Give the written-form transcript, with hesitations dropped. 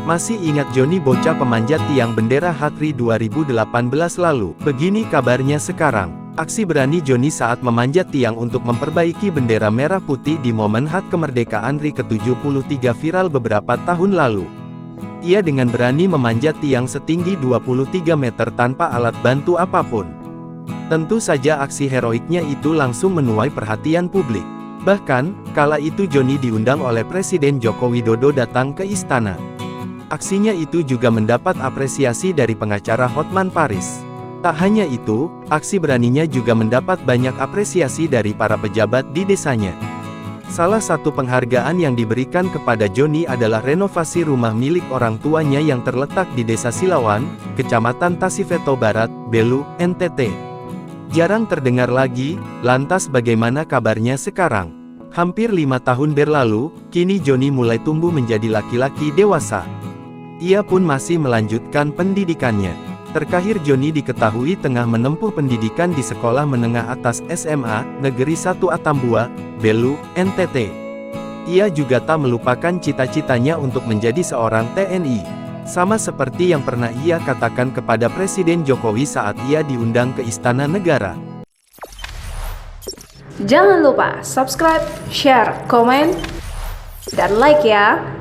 Masih ingat Joni bocah pemanjat tiang bendera HTRI 2018 lalu? Begini kabarnya sekarang. Aksi berani Joni saat memanjat tiang untuk memperbaiki bendera merah putih di momen HUT kemerdekaan RI ke-73 viral beberapa tahun lalu. Ia dengan berani memanjat tiang setinggi 23 meter tanpa alat bantu apapun. Tentu saja aksi heroiknya itu langsung menuai perhatian publik. Bahkan, kala itu Joni diundang oleh Presiden Joko Widodo datang ke istana. Aksinya itu juga mendapat apresiasi dari pengacara Hotman Paris. Tak hanya itu, aksi beraninya juga mendapat banyak apresiasi dari para pejabat di desanya. Salah satu penghargaan yang diberikan kepada Joni adalah renovasi rumah milik orang tuanya yang terletak di Desa Silawan, Kecamatan Tasifeto Barat, Belu, NTT. Jarang terdengar lagi, lantas bagaimana kabarnya sekarang? Hampir 5 tahun berlalu, kini Joni mulai tumbuh menjadi laki-laki dewasa. Ia pun masih melanjutkan pendidikannya. Terakhir Joni diketahui tengah menempuh pendidikan di Sekolah Menengah Atas SMA, Negeri 1 Atambua, Belu, NTT. Ia juga tak melupakan cita-citanya untuk menjadi seorang TNI. Sama seperti yang pernah ia katakan kepada Presiden Jokowi saat ia diundang ke Istana Negara. Jangan lupa subscribe, share, komen, dan like ya!